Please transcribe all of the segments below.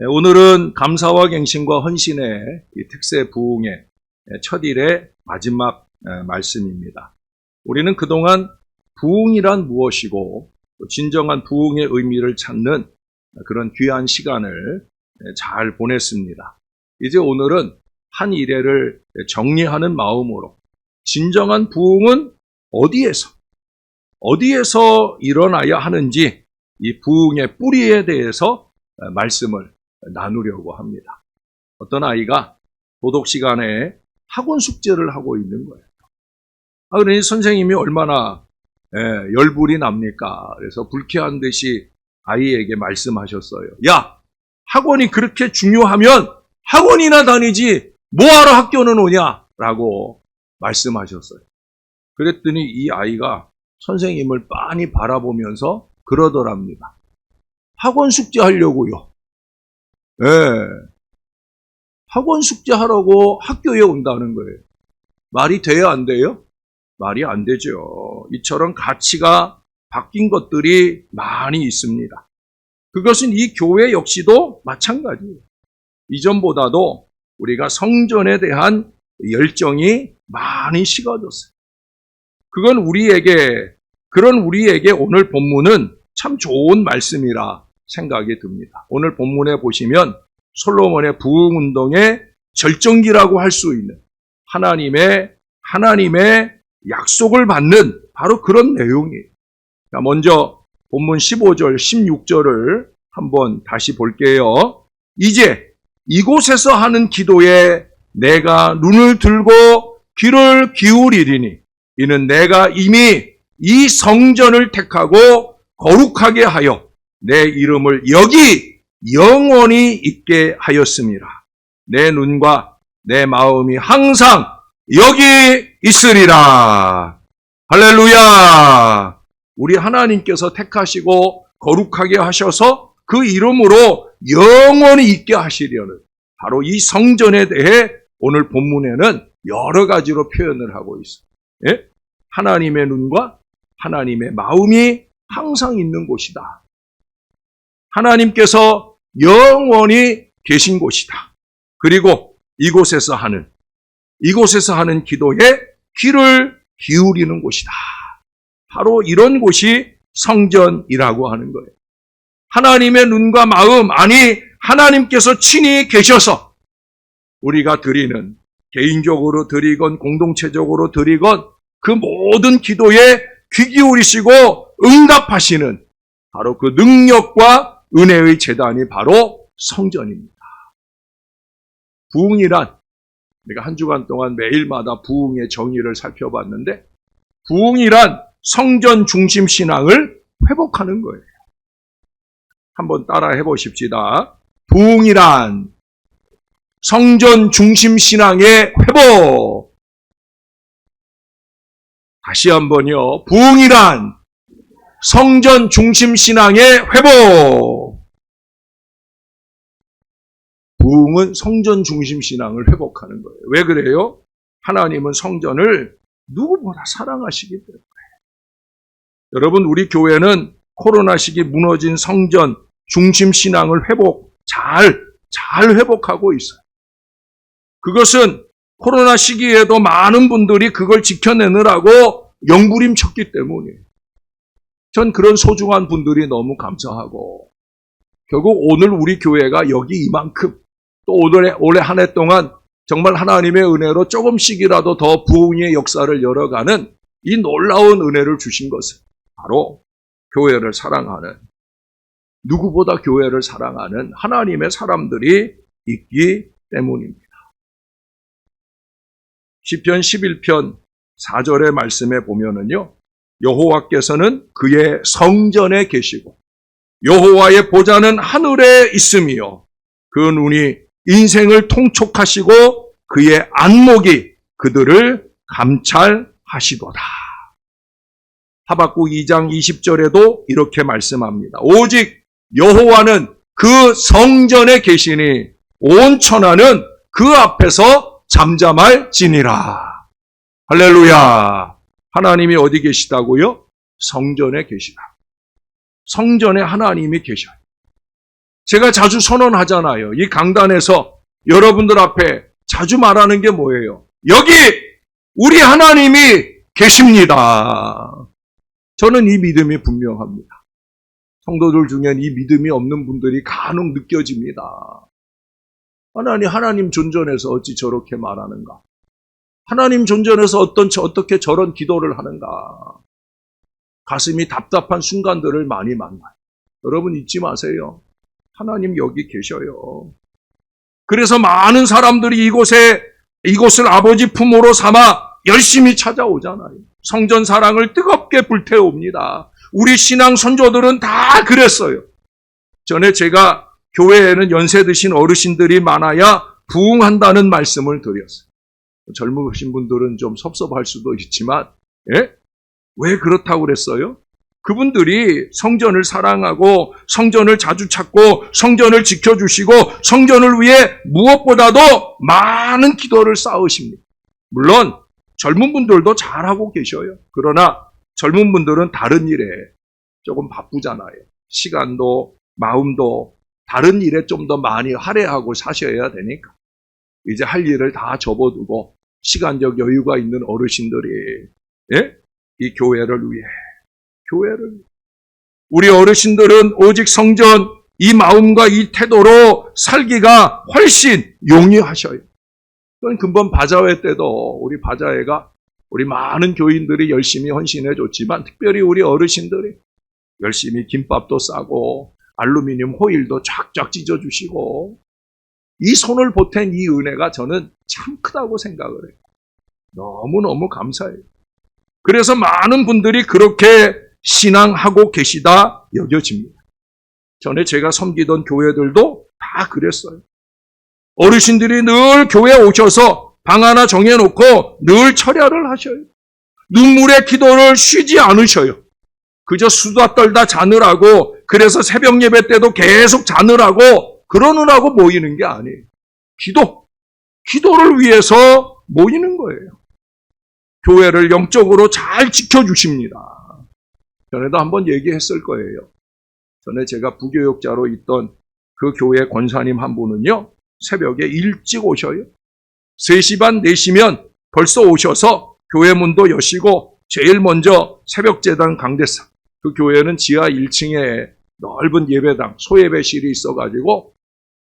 오늘은 감사와 갱신과 헌신의 특세 부흥의 첫일의 마지막 말씀입니다. 우리는 그동안 부흥이란 무엇이고 진정한 부흥의 의미를 찾는 그런 귀한 시간을 잘 보냈습니다. 이제 오늘은 한 일회를 정리하는 마음으로 진정한 부흥은 어디에서 일어나야 하는지 이 부흥의 뿌리에 대해서 말씀을 나누려고 합니다. 어떤 아이가 도덕 시간에 학원 숙제를 하고 있는 거예요. 그러니 선생님이 얼마나 열불이 납니까? 그래서 불쾌한 듯이 아이에게 말씀하셨어요. 야, 학원이 그렇게 중요하면 학원이나 다니지 뭐하러 학교는 오냐? 라고 말씀하셨어요. 그랬더니 이 아이가 선생님을 빤히 바라보면서 그러더랍니다. 학원 숙제 하려고요. 학원 숙제 하라고 학교에 온다는 거예요. 말이 돼요, 안 돼요? 말이 안 되죠. 이처럼 가치가 바뀐 것들이 많이 있습니다. 그것은 이 교회 역시도 마찬가지예요. 이전보다도 우리가 성전에 대한 열정이 많이 식어졌어요. 그런 우리에게 오늘 본문은 참 좋은 말씀이라 생각이 듭니다. 오늘 본문에 보시면 솔로몬의 부흥운동의 절정기라고 할 수 있는 하나님의 약속을 받는 바로 그런 내용이에요. 먼저 본문 15절, 16절을 한번 다시 볼게요. 이제 이곳에서 하는 기도에 내가 눈을 들고 귀를 기울이리니 이는 내가 이미 이 성전을 택하고 거룩하게 하여 내 이름을 여기 영원히 있게 하였습니다. 내 눈과 내 마음이 항상 여기 있으리라. 할렐루야. 우리 하나님께서 택하시고 거룩하게 하셔서 그 이름으로 영원히 있게 하시려는 바로 이 성전에 대해 오늘 본문에는 여러 가지로 표현을 하고 있어요. 예? 하나님의 눈과 하나님의 마음이 항상 있는 곳이다. 하나님께서 영원히 계신 곳이다. 그리고 이곳에서 하는 기도에 귀를 기울이는 곳이다. 바로 이런 곳이 성전이라고 하는 거예요. 하나님의 눈과 마음, 아니 하나님께서 친히 계셔서 우리가 드리는 개인적으로 드리건 공동체적으로 드리건 그 모든 기도에 귀 기울이시고 응답하시는 바로 그 능력과 은혜의 제단이 바로 성전입니다. 부흥이란 우리가 한 주간 동안 매일마다 부흥의 정의를 살펴봤는데 부흥이란 성전 중심 신앙을 회복하는 거예요. 한번 따라 해보십시다. 부흥이란 성전 중심 신앙의 회복. 다시 한번요. 부흥이란 성전 중심 신앙의 회복. 부흥은 성전 중심 신앙을 회복하는 거예요. 왜 그래요? 하나님은 성전을 누구보다 사랑하시기 때문에. 여러분, 우리 교회는 코로나 시기 무너진 성전 중심 신앙을 잘 회복하고 있어요. 그것은 코로나 시기에도 많은 분들이 그걸 지켜내느라고 영부림쳤기 때문이에요. 전 그런 소중한 분들이 너무 감사하고 결국 오늘 우리 교회가 여기 이만큼 또 올해 한 해 동안 정말 하나님의 은혜로 조금씩이라도 더 부흥의 역사를 열어가는 이 놀라운 은혜를 주신 것은 바로 교회를 사랑하는 누구보다 교회를 사랑하는 하나님의 사람들이 있기 때문입니다. 시편 11편 4절의 말씀에 보면은요. 여호와께서는 그의 성전에 계시고 여호와의 보좌는 하늘에 있으며 그 눈이 인생을 통촉하시고 그의 안목이 그들을 감찰하시도다. 하박국 2장 20절에도 이렇게 말씀합니다. 오직 여호와는 그 성전에 계시니 온 천하는 그 앞에서 잠잠할지니라. 할렐루야. 하나님이 어디 계시다고요? 성전에 계시다. 성전에 하나님이 계셔요. 제가 자주 선언하잖아요. 이 강단에서 여러분들 앞에 자주 말하는 게 뭐예요? 여기 우리 하나님이 계십니다. 저는 이 믿음이 분명합니다. 성도들 중엔 이 믿음이 없는 분들이 간혹 느껴집니다. 하나님 존전에서 어찌 저렇게 말하는가? 하나님 존전에서 어떻게 저런 기도를 하는가? 가슴이 답답한 순간들을 많이 만나요. 여러분 잊지 마세요. 하나님 여기 계셔요. 그래서 많은 사람들이 이곳을 아버지 품으로 삼아 열심히 찾아오잖아요. 성전 사랑을 뜨겁게 불태웁니다. 우리 신앙 선조들은 다 그랬어요. 전에 제가 교회에는 연세 드신 어르신들이 많아야 부흥한다는 말씀을 드렸어요. 젊으신 분들은 좀 섭섭할 수도 있지만, 예? 왜 그렇다고 그랬어요? 그분들이 성전을 사랑하고 성전을 자주 찾고 성전을 지켜주시고 성전을 위해 무엇보다도 많은 기도를 쌓으십니다. 물론 젊은 분들도 잘하고 계셔요. 그러나 젊은 분들은 다른 일에 조금 바쁘잖아요. 시간도 마음도 다른 일에 좀 더 많이 할애하고 사셔야 되니까 이제 할 일을 다 접어두고 시간적 여유가 있는 어르신들이, 예? 이 교회를 위해 우리 어르신들은 오직 성전 이 마음과 이 태도로 살기가 훨씬 용이하셔요. 그건 금번 바자회 때도 우리 바자회가 우리 많은 교인들이 열심히 헌신해 줬지만 특별히 우리 어르신들이 열심히 김밥도 싸고 알루미늄 호일도 쫙쫙 찢어주시고 이 손을 보탠 이 은혜가 저는 참 크다고 생각을 해요. 너무너무 감사해요. 그래서 많은 분들이 그렇게 신앙하고 계시다 여겨집니다. 전에 제가 섬기던 교회들도 다 그랬어요. 어르신들이 늘 교회에 오셔서 방 하나 정해놓고 늘 철야를 하셔요. 눈물의 기도를 쉬지 않으셔요. 그저 수다 떨다 자느라고, 그래서 새벽 예배 때도 계속 자느라고 그러느라고 모이는 게 아니에요. 기도를 위해서 모이는 거예요. 교회를 영적으로 잘 지켜주십니다. 전에도 한번 얘기했을 거예요. 전에 제가 부교역자로 있던 그 교회 권사님 한 분은요, 새벽에 일찍 오셔요. 3시 반, 4시면 벌써 오셔서 교회 문도 여시고 제일 먼저 새벽재단 강대상, 그 교회는 지하 1층에 넓은 예배당, 소예배실이 있어가지고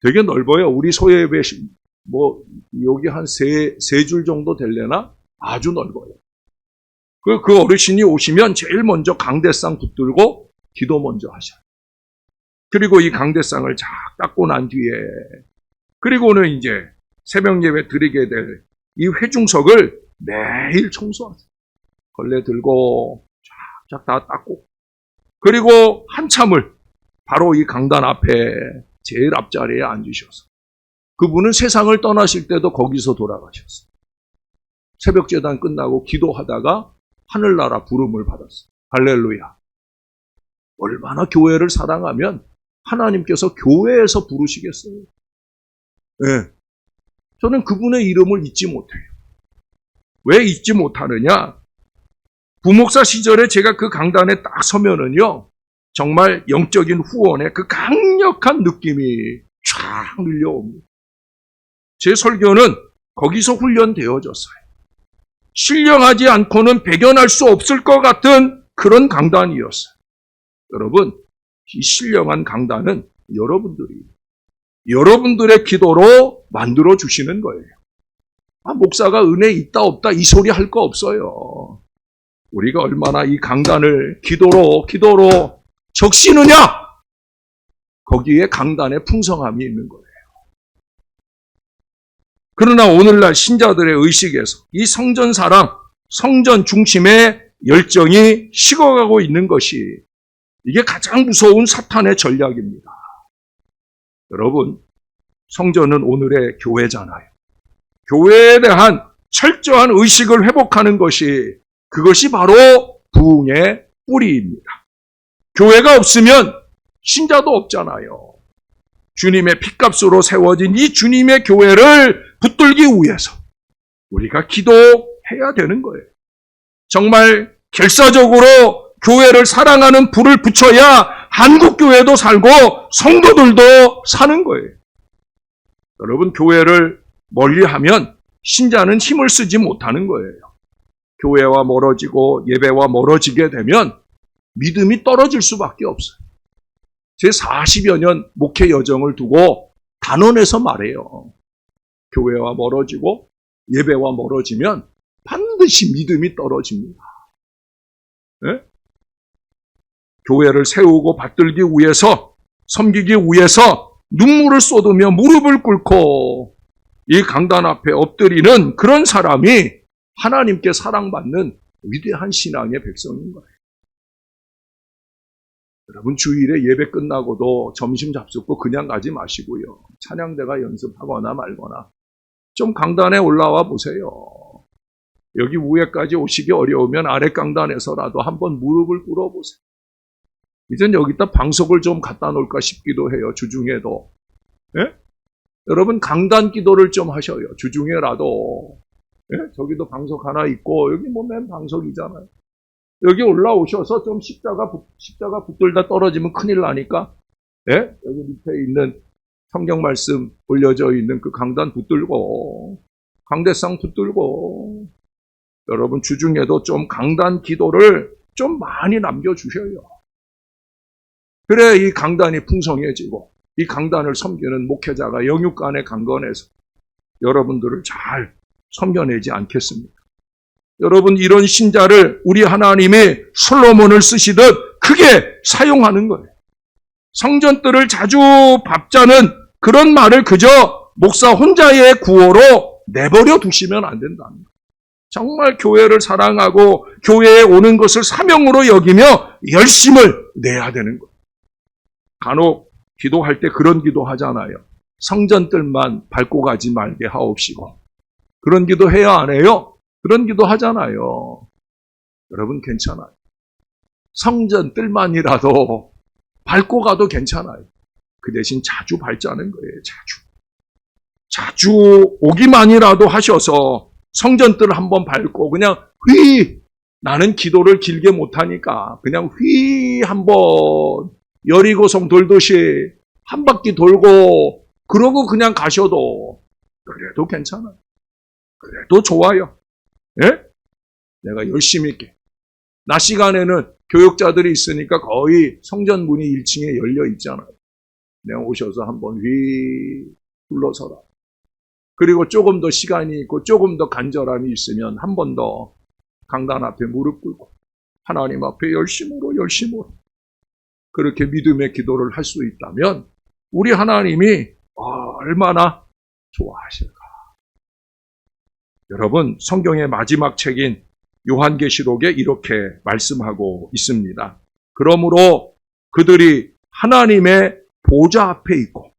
되게 넓어요. 우리 소예배실, 여기 한 세 줄 정도 될래나? 아주 넓어요. 그 어르신이 오시면 제일 먼저 강대상 붙들고 기도 먼저 하셔요. 그리고 이 강대상을 쫙 닦고 난 뒤에, 그리고는 이제 새벽 예배 드리게 될 이 회중석을 매일 청소하세요. 걸레 들고 쫙쫙 다 닦고, 그리고 한참을 바로 이 강단 앞에 제일 앞자리에 앉으셔서, 그분은 세상을 떠나실 때도 거기서 돌아가셨어요. 새벽 제단 끝나고 기도하다가 하늘나라 부름을 받았어요. 할렐루야. 얼마나 교회를 사랑하면 하나님께서 교회에서 부르시겠어요. 네. 저는 그분의 이름을 잊지 못해요. 왜 잊지 못하느냐? 부목사 시절에 제가 그 강단에 딱 서면은요, 정말 영적인 후원의 그 강력한 느낌이 쫙 밀려옵니다. 제 설교는 거기서 훈련되어졌어요. 신령하지 않고는 배견할 수 없을 것 같은 그런 강단이었어요. 여러분, 이 신령한 강단은 여러분들의 기도로 만들어 주시는 거예요. 목사가 은혜 있다 없다 이 소리 할 거 없어요. 우리가 얼마나 이 강단을 기도로 적시느냐, 거기에 강단의 풍성함이 있는 거예요. 그러나 오늘날 신자들의 의식에서 이 성전 사랑, 성전 중심의 열정이 식어가고 있는 것이, 이게 가장 무서운 사탄의 전략입니다. 여러분, 성전은 오늘의 교회잖아요. 교회에 대한 철저한 의식을 회복하는 것이, 그것이 바로 부흥의 뿌리입니다. 교회가 없으면 신자도 없잖아요. 주님의 핏값으로 세워진 이 주님의 교회를 붙들기 위해서 우리가 기도해야 되는 거예요. 정말 결사적으로 교회를 사랑하는 불을 붙여야 한국교회도 살고 성도들도 사는 거예요. 여러분, 교회를 멀리하면 신자는 힘을 쓰지 못하는 거예요. 교회와 멀어지고 예배와 멀어지게 되면 믿음이 떨어질 수밖에 없어요. 제 40여 년 목회 여정을 두고 단언해서 말해요. 교회와 멀어지고 예배와 멀어지면 반드시 믿음이 떨어집니다. 네? 교회를 세우고 받들기 위해서, 섬기기 위해서 눈물을 쏟으며 무릎을 꿇고 이 강단 앞에 엎드리는 그런 사람이 하나님께 사랑받는 위대한 신앙의 백성인 거예요. 여러분, 주일에 예배 끝나고도 점심 잡숫고 그냥 가지 마시고요. 찬양대가 연습하거나 말거나 좀 강단에 올라와 보세요. 여기 위에까지 오시기 어려우면 아래 강단에서라도 한번 무릎을 꿇어보세요. 이젠 여기다 방석을 좀 갖다 놓을까 싶기도 해요. 주중에도. 예? 여러분, 강단 기도를 좀 하셔요. 주중에라도. 예? 저기도 방석 하나 있고 여기 뭐 맨 방석이잖아요. 여기 올라오셔서 좀 십자가 붙들다 떨어지면 큰일 나니까, 예? 여기 밑에 있는 성경 말씀 올려져 있는 그 강단 붙들고, 강대상 붙들고, 여러분, 주중에도 좀 강단 기도를 좀 많이 남겨주셔요. 그래 이 강단이 풍성해지고 이 강단을 섬기는 목회자가 영육간에 강건해서 여러분들을 잘 섬겨내지 않겠습니까? 여러분, 이런 신자를 우리 하나님이 솔로몬을 쓰시듯 크게 사용하는 거예요. 성전들을 자주 밟자는 그런 말을 그저 목사 혼자의 구호로 내버려 두시면 안 된답니다. 정말 교회를 사랑하고 교회에 오는 것을 사명으로 여기며 열심을 내야 되는 거예요. 간혹 기도할 때 그런 기도 하잖아요. 성전들만 밟고 가지 말게 하옵시고. 그런 기도 해야 안 해요? 그런 기도 하잖아요. 여러분, 괜찮아요. 성전들만이라도 밟고 가도 괜찮아요. 그 대신 자주 밟자는 거예요. 자주 오기만이라도 하셔서 성전들을 한번 밟고 그냥 나는 기도를 길게 못하니까 그냥 한번 여리고성 돌듯이 한 바퀴 돌고 그러고 그냥 가셔도 그래도 괜찮아요. 그래도 좋아요. 예? 내가 열심히 있게. 낮 시간에는 교육자들이 있으니까 거의 성전 문이 1층에 열려 있잖아요. 내가 오셔서 한번 둘러서라. 그리고 조금 더 시간이 있고 조금 더 간절함이 있으면 한 번 더 강단 앞에 무릎 꿇고 하나님 앞에 열심으로 그렇게 믿음의 기도를 할 수 있다면 우리 하나님이 얼마나 좋아하실까. 여러분, 성경의 마지막 책인 요한계시록에 이렇게 말씀하고 있습니다. 그러므로 그들이 하나님의 보좌 앞에 있고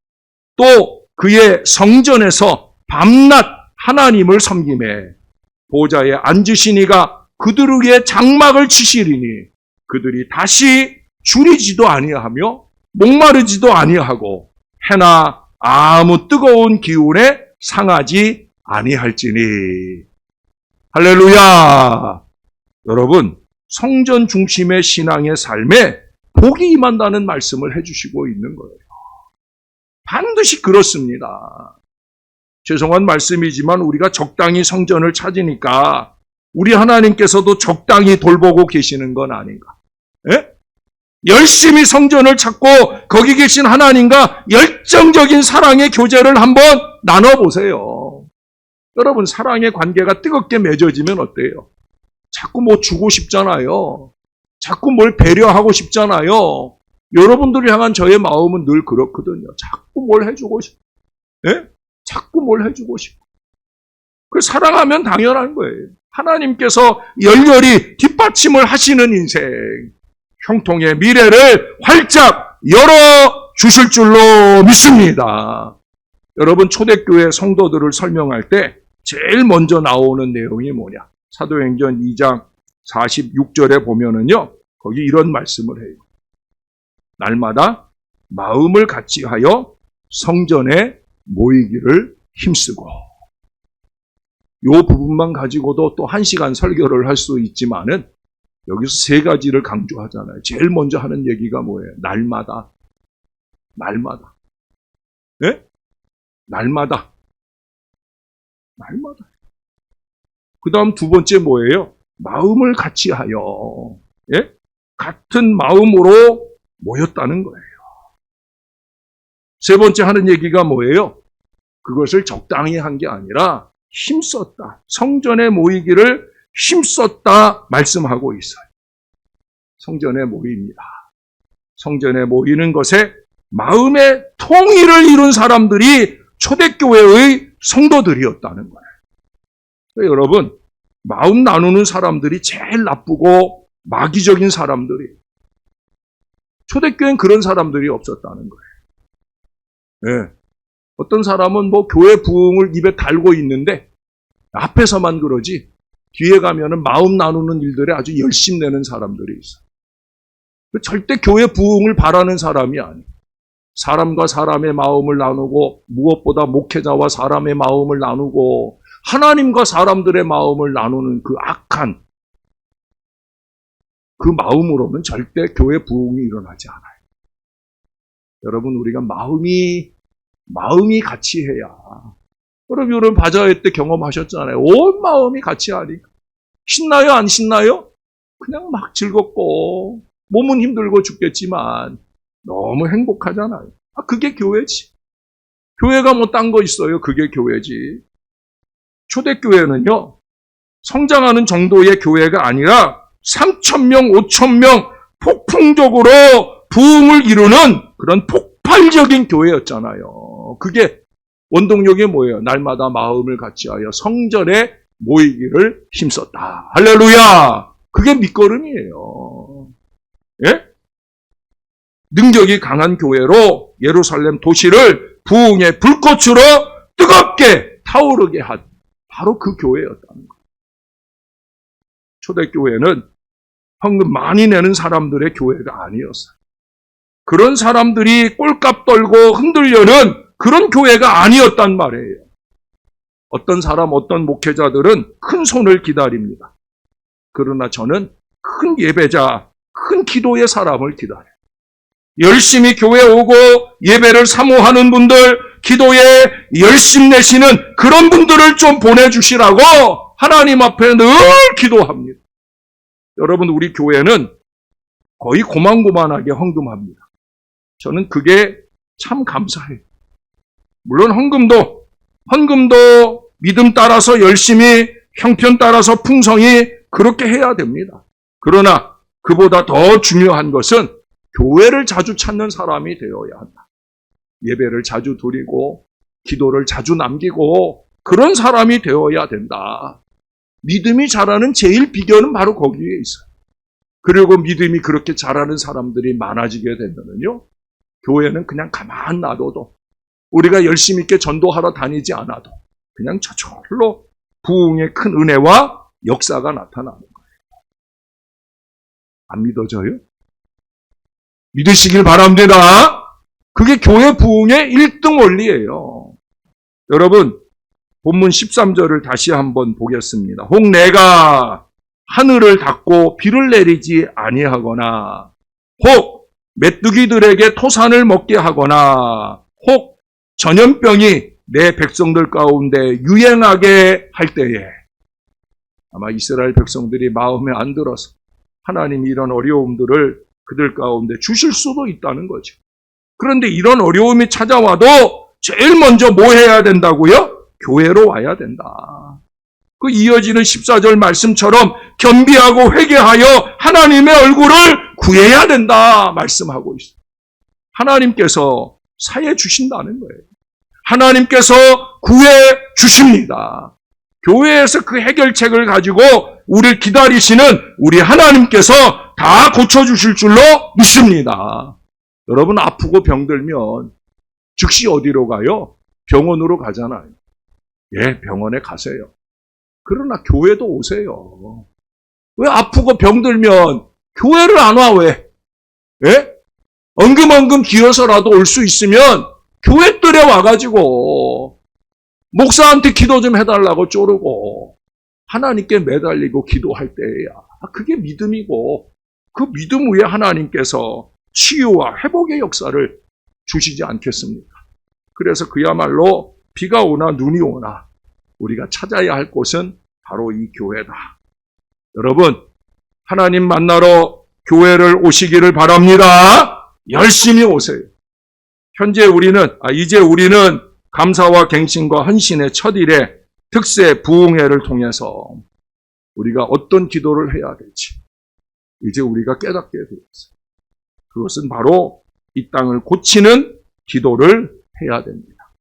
또 그의 성전에서 밤낮 하나님을 섬기매 보좌에 앉으신 이가 그들 위에 장막을 치시리니 그들이 다시 줄이지도 아니하며 목마르지도 아니하고 해나 아무 뜨거운 기운에 상하지 아니할지니. 할렐루야. 여러분, 성전 중심의 신앙의 삶에 복이 임한다는 말씀을 해주시고 있는 거예요. 반드시 그렇습니다. 죄송한 말씀이지만 우리가 적당히 성전을 찾으니까 우리 하나님께서도 적당히 돌보고 계시는 건 아닌가. 예? 열심히 성전을 찾고 거기 계신 하나님과 열정적인 사랑의 교제를 한번 나눠보세요. 여러분, 사랑의 관계가 뜨겁게 맺어지면 어때요? 자꾸 뭐 주고 싶잖아요. 자꾸 뭘 배려하고 싶잖아요. 여러분들을 향한 저의 마음은 늘 그렇거든요. 자꾸 뭘 해주고 싶어. 예? 자꾸 뭘 해주고 싶어. 그 사랑하면 당연한 거예요. 하나님께서 열렬히 뒷받침을 하시는 인생, 형통의 미래를 활짝 열어주실 줄로 믿습니다. 여러분, 초대교회 성도들을 설명할 때 제일 먼저 나오는 내용이 뭐냐? 사도행전 2장 46절에 보면은요, 거기 이런 말씀을 해요. 날마다 마음을 같이하여 성전에 모이기를 힘쓰고. 이 부분만 가지고도 또 1시간 설교를 할 수 있지만은 여기서 세 가지를 강조하잖아요. 제일 먼저 하는 얘기가 뭐예요? 날마다. 날마다. 예? 날마다. 날마다. 그 다음 두 번째 뭐예요? 마음을 같이 하여. 예? 같은 마음으로 모였다는 거예요. 세 번째 하는 얘기가 뭐예요? 그것을 적당히 한 게 아니라 힘썼다. 성전에 모이기를 힘썼다 말씀하고 있어요. 성전에 모입니다. 성전에 모이는 것에 마음의 통일을 이룬 사람들이 초대교회의 성도들이었다는 거예요. 그러니까 여러분, 마음 나누는 사람들이 제일 나쁘고 마귀적인 사람들이, 초대교회는 그런 사람들이 없었다는 거예요. 네. 어떤 사람은 뭐 교회 부흥을 입에 달고 있는데 앞에서만 그러지 뒤에 가면은 마음 나누는 일들에 아주 열심 내는 사람들이 있어요. 절대 교회 부흥을 바라는 사람이 아니에요. 사람과 사람의 마음을 나누고, 무엇보다 목회자와 사람의 마음을 나누고 하나님과 사람들의 마음을 나누는 그 악한 그 마음으로는 절대 교회 부흥이 일어나지 않아요. 여러분, 우리가 마음이 같이 해야. 여러분 바자회 때 경험하셨잖아요. 온 마음이 같이 하니까. 신나요? 안 신나요? 그냥 막 즐겁고 몸은 힘들고 죽겠지만 너무 행복하잖아요. 그게 교회지. 교회가 뭐 딴 거 있어요. 그게 교회지. 초대교회는요, 성장하는 정도의 교회가 아니라 3,000명, 5,000명 폭풍적으로 부흥을 이루는 그런 폭발적인 교회였잖아요. 그게 원동력이 뭐예요? 날마다 마음을 같이하여 성전에 모이기를 힘썼다. 할렐루야! 그게 밑거름이에요. 예? 능력이 강한 교회로 예루살렘 도시를 부흥의 불꽃으로 뜨겁게 타오르게 한 바로 그 교회였다는 거예요. 초대교회는 헌금 많이 내는 사람들의 교회가 아니었어요. 그런 사람들이 꼴값 떨고 흔들려는 그런 교회가 아니었단 말이에요. 어떤 사람, 어떤 목회자들은 큰 손을 기다립니다. 그러나 저는 큰 예배자, 큰 기도의 사람을 기다려요. 열심히 교회 오고 예배를 사모하는 분들, 기도에 열심 내시는 그런 분들을 좀 보내주시라고 하나님 앞에 늘 기도합니다. 여러분, 우리 교회는 거의 고만고만하게 헌금합니다. 저는 그게 참 감사해요. 물론 헌금도 믿음 따라서 열심히, 형편 따라서 풍성히 그렇게 해야 됩니다. 그러나 그보다 더 중요한 것은 교회를 자주 찾는 사람이 되어야 한다. 예배를 자주 드리고 기도를 자주 남기고 그런 사람이 되어야 된다. 믿음이 자라는 제일 비결은 바로 거기에 있어요. 그리고 믿음이 그렇게 자라는 사람들이 많아지게 되면요, 교회는 그냥 가만 놔둬도, 우리가 열심히 있게 전도하러 다니지 않아도 그냥 저절로 부흥의 큰 은혜와 역사가 나타나는 거예요. 안 믿어져요? 믿으시길 바랍니다. 그게 교회 부흥의 1등 원리예요. 여러분, 본문 13절을 다시 한번 보겠습니다. 혹 내가 하늘을 닫고 비를 내리지 아니하거나, 혹 메뚜기들에게 토산을 먹게 하거나, 혹 전염병이 내 백성들 가운데 유행하게 할 때에, 아마 이스라엘 백성들이 마음에 안 들어서 하나님이 이런 어려움들을 그들 가운데 주실 수도 있다는 거죠. 그런데 이런 어려움이 찾아와도 제일 먼저 뭐 해야 된다고요? 교회로 와야 된다. 그 이어지는 14절 말씀처럼 겸비하고 회개하여 하나님의 얼굴을 구해야 된다 말씀하고 있어요. 하나님께서 사해 주신다는 거예요. 하나님께서 구해 주십니다. 교회에서 그 해결책을 가지고 우리를 기다리시는 우리 하나님께서 다 고쳐주실 줄로 믿습니다. 여러분, 아프고 병들면 즉시 어디로 가요? 병원으로 가잖아요. 예, 병원에 가세요. 그러나 교회도 오세요. 왜 아프고 병들면 교회를 안 와, 왜? 예? 엉금엉금 기어서라도 올 수 있으면 교회들에 와가지고 목사한테 기도 좀 해달라고 쪼르고 하나님께 매달리고 기도할 때야 그게 믿음이고 그 믿음 위에 하나님께서 치유와 회복의 역사를 주시지 않겠습니까? 그래서 그야말로 비가 오나 눈이 오나 우리가 찾아야 할 곳은 바로 이 교회다. 여러분, 하나님 만나러 교회를 오시기를 바랍니다. 열심히 오세요. 이제 우리는 감사와 갱신과 헌신의 첫 일에 특세 부흥회를 통해서 우리가 어떤 기도를 해야 될지 이제 우리가 깨닫게 되었어요. 그것은 바로 이 땅을 고치는 기도를 해야 됩니다.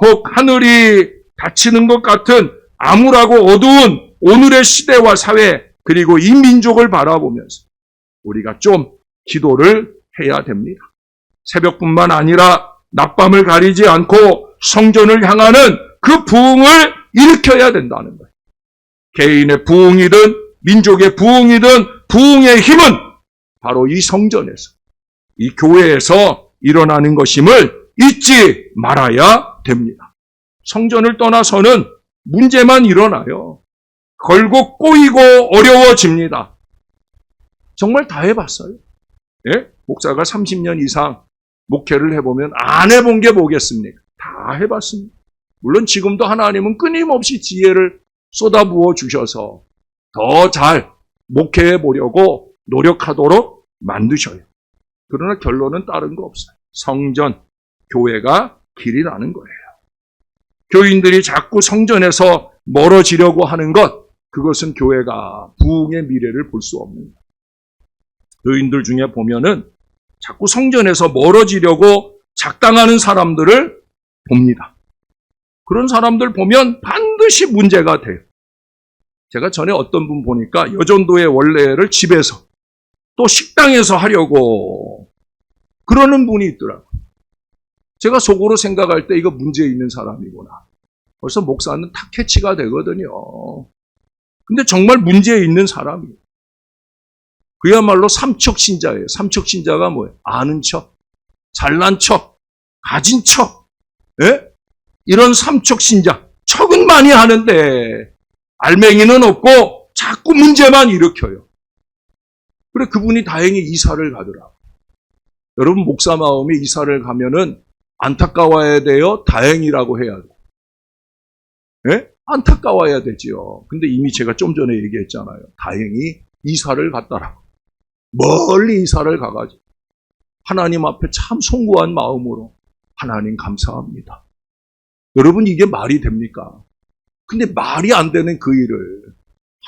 혹 하늘이 닫히는 것 같은 암울하고 어두운 오늘의 시대와 사회 그리고 이 민족을 바라보면서 우리가 좀 기도를 해야 됩니다. 새벽뿐만 아니라 낮밤을 가리지 않고 성전을 향하는 그 부흥을 일으켜야 된다는 거예요. 개인의 부흥이든 민족의 부흥이든 부흥의 힘은 바로 이 성전에서, 이 교회에서 일어나는 것임을 잊지 말아야 됩니다. 성전을 떠나서는 문제만 일어나요. 결국 꼬이고 어려워집니다. 정말 다 해봤어요. 예? 목사가 30년 이상 목회를 해보면 안 해본 게 뭐겠습니까? 다 해봤습니다. 물론 지금도 하나님은 끊임없이 지혜를 쏟아부어 주셔서 더 잘 목회해 보려고 노력하도록 만드셔요. 그러나 결론은 다른 거 없어요. 성전, 교회가 길이 나는 거예요. 교인들이 자꾸 성전에서 멀어지려고 하는 것, 그것은 교회가 부흥의 미래를 볼 수 없는 거예요. 교인들 중에 보면은 자꾸 성전에서 멀어지려고 작당하는 사람들을 봅니다. 그런 사람들 보면 반드시 문제가 돼요. 제가 전에 어떤 분 보니까 여전도의 원래를 집에서 또 식당에서 하려고 그러는 분이 있더라고요. 제가 속으로 생각할 때 이거 문제 있는 사람이구나. 벌써 목사는 다 캐치가 되거든요. 근데 정말 문제 있는 사람이에요. 그야말로 삼척신자예요. 삼척신자가 뭐예요? 아는 척, 잘난 척, 가진 척. 예? 이런 삼척신자. 척은 많이 하는데 알맹이는 없고 자꾸 문제만 일으켜요. 그래 그분이 다행히 이사를 가더라고요. 여러분 목사 마음이 이사를 가면은 안타까워야 돼요? 다행이라고 해야 돼요? 예? 안타까워야 되지요. 근데 이미 제가 좀 전에 얘기했잖아요. 다행히 이사를 갔다라고. 멀리 이사를 가가지고 하나님 앞에 참 송구한 마음으로 하나님 감사합니다. 여러분 이게 말이 됩니까? 근데 말이 안 되는 그 일을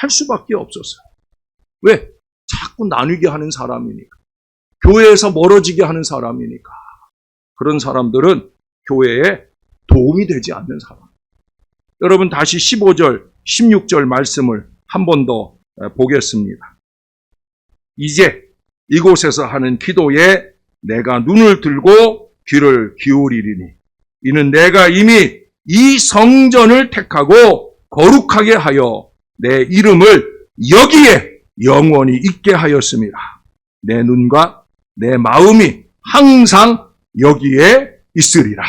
할 수밖에 없었어요. 왜? 자꾸 나누게 하는 사람이니까. 교회에서 멀어지게 하는 사람이니까. 그런 사람들은 교회에 도움이 되지 않는 사람. 여러분 다시 15절, 16절 말씀을 한 번 더 보겠습니다. 이제 이곳에서 하는 기도에 내가 눈을 들고 귀를 기울이리니 이는 내가 이미 이 성전을 택하고 거룩하게 하여 내 이름을 여기에 영원히 있게 하였습니다. 내 눈과 내 마음이 항상 여기에 있으리라.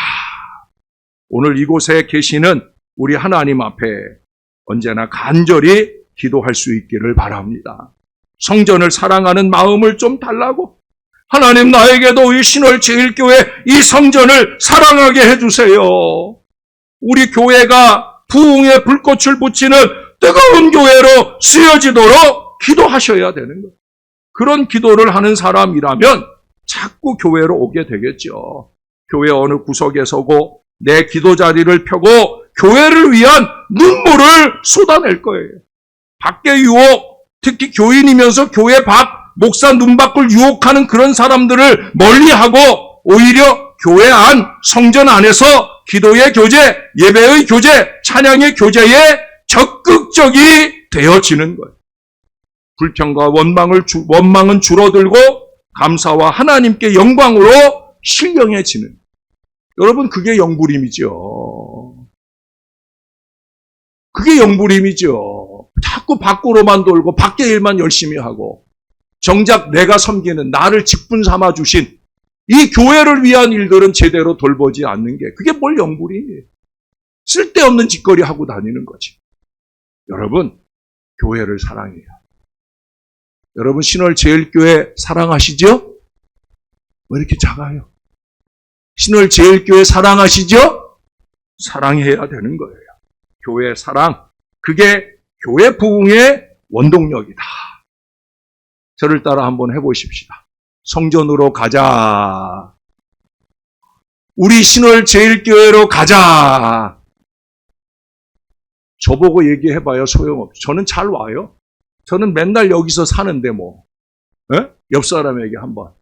오늘 이곳에 계시는 우리 하나님 앞에 언제나 간절히 기도할 수 있기를 바랍니다. 성전을 사랑하는 마음을 좀 달라고 하나님 나에게도 이 신월제일교회 이 성전을 사랑하게 해주세요. 우리 교회가 부흥의 불꽃을 붙이는 뜨거운 교회로 쓰여지도록 기도하셔야 되는 거예요. 그런 기도를 하는 사람이라면 자꾸 교회로 오게 되겠죠. 교회 어느 구석에 서고 내 기도 자리를 펴고 교회를 위한 눈물을 쏟아낼 거예요. 밖의 유혹, 특히 교인이면서 교회 밖, 목사 눈 밖을 유혹하는 그런 사람들을 멀리하고 오히려 교회 안, 성전 안에서 기도의 교제, 예배의 교제, 찬양의 교제에 적극적이 되어지는 거예요. 불평과 원망은 줄어들고 감사와 하나님께 영광으로 신령해지는. 여러분 그게 영부림이죠. 그게 영부림이죠. 자꾸 밖으로만 돌고 밖의 일만 열심히 하고 정작 내가 섬기는 나를 직분 삼아 주신 이 교회를 위한 일들은 제대로 돌보지 않는 게 그게 뭘 영부림이에요. 쓸데없는 짓거리 하고 다니는 거지. 여러분 교회를 사랑해요. 여러분 신월제일교회 사랑하시죠? 왜 이렇게 작아요? 신월제일교회 사랑하시죠? 사랑해야 되는 거예요. 교회 사랑, 그게 교회 부흥의 원동력이다. 저를 따라 한번 해보십시다. 성전으로 가자. 우리 신월제일교회로 가자. 저보고 얘기해봐요. 소용없어. 저는 잘 와요. 저는 맨날 여기서 사는데 뭐. 옆 사람에게 한번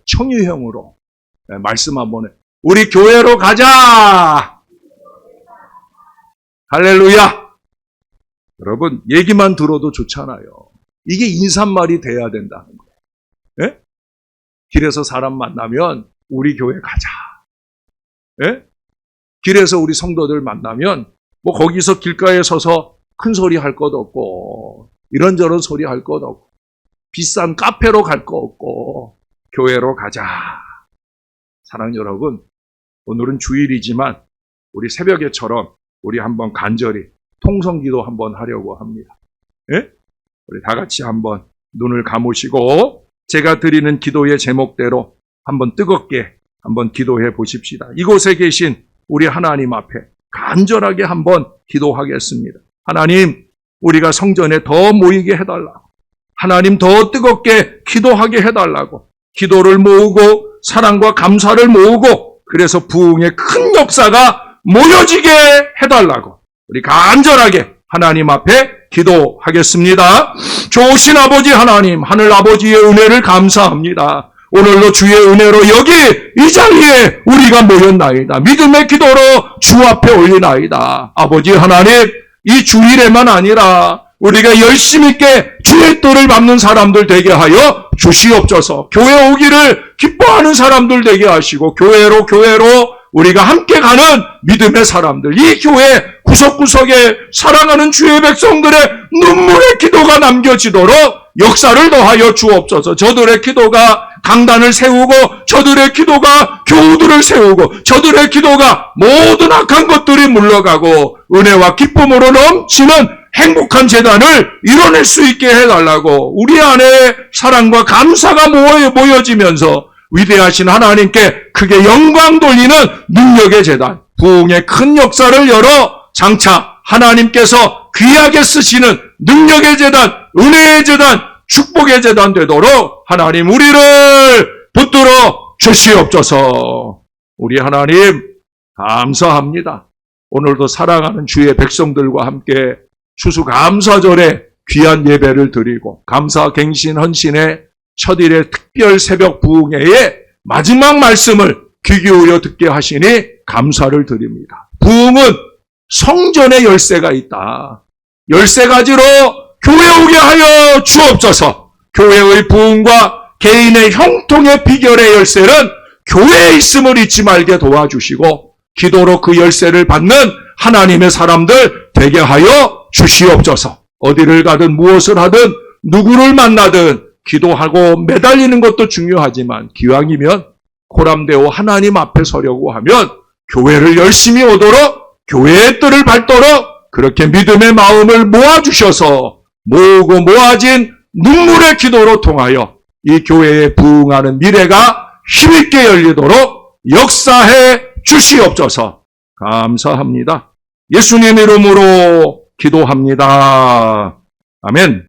청유형으로 말씀 한번 해. 우리 교회로 가자. 할렐루야. 여러분 얘기만 들어도 좋잖아요. 이게 인사말이 돼야 된다는 거예요. 길에서 사람 만나면 우리 교회 가자. 길에서 우리 성도들 만나면 뭐 거기서 길가에 서서 큰 소리 할 것도 없고 이런저런 소리 할 것도 없고 비싼 카페로 갈 거 없고 교회로 가자. 사랑 여러분, 오늘은 주일이지만 우리 새벽에처럼 우리 한번 간절히 통성기도 한번 하려고 합니다. 우리 다 같이 한번 눈을 감으시고 제가 드리는 기도의 제목대로 한번 뜨겁게 한번 기도해 보십시다. 이곳에 계신 우리 하나님 앞에 간절하게 한번 기도하겠습니다. 하나님, 우리가 성전에 더 모이게 해달라고. 하나님 더 뜨겁게 기도하게 해달라고. 기도를 모으고 사랑과 감사를 모으고 그래서 부흥의 큰 역사가 모여지게 해달라고. 우리 간절하게 하나님 앞에 기도하겠습니다. 좋으신 아버지 하나님, 하늘 아버지의 은혜를 감사합니다. 오늘도 주의 은혜로 여기 이 자리에 우리가 모였나이다. 믿음의 기도로 주 앞에 올리나이다. 아버지 하나님, 이 주일에만 아니라 우리가 열심 있게 주의 뜻을 밟는 사람들 되게 하여 주시옵소서. 교회 오기를 기뻐하는 사람들 되게 하시고 교회로 우리가 함께 가는 믿음의 사람들, 이 교회 구석구석에 사랑하는 주의 백성들의 눈물의 기도가 남겨지도록 역사를 더하여 주옵소서. 저들의 기도가 강단을 세우고 저들의 기도가 교우들을 세우고 저들의 기도가 모든 악한 것들이 물러가고 은혜와 기쁨으로 넘치는 행복한 재단을 이뤄낼 수 있게 해달라고. 우리 안에 사랑과 감사가 모여지면서 위대하신 하나님께 크게 영광 돌리는 능력의 재단, 부흥의 큰 역사를 열어 장차 하나님께서 귀하게 쓰시는 능력의 재단, 은혜의 재단, 축복의 재단 되도록 하나님 우리를 붙들어 주시옵소서. 우리 하나님 감사합니다. 오늘도 사랑하는 주의 백성들과 함께 추수감사절에 귀한 예배를 드리고 감사갱신 헌신의 첫일의 특별 새벽 부흥회의 마지막 말씀을 귀 기울여 듣게 하시니 감사를 드립니다. 부흥은 성전의 열쇠가 있다. 열쇠 가지로 교회 오게 하여 주옵소서. 교회의 부흥과 개인의 형통의 비결의 열쇠는 교회에 있음을 잊지 말게 도와주시고 기도로 그 열쇠를 받는 하나님의 사람들 되게 하여 주시옵소서. 어디를 가든 무엇을 하든 누구를 만나든 기도하고 매달리는 것도 중요하지만 기왕이면 코람데오 하나님 앞에 서려고 하면 교회를 열심히 오도록 교회의 뜰을 밟도록 그렇게 믿음의 마음을 모아주셔서 모으고 모아진 눈물의 기도로 통하여 이 교회에 부흥하는 미래가 힘있게 열리도록 역사해 주시옵소서. 감사합니다. 예수님 이름으로 기도합니다. 아멘.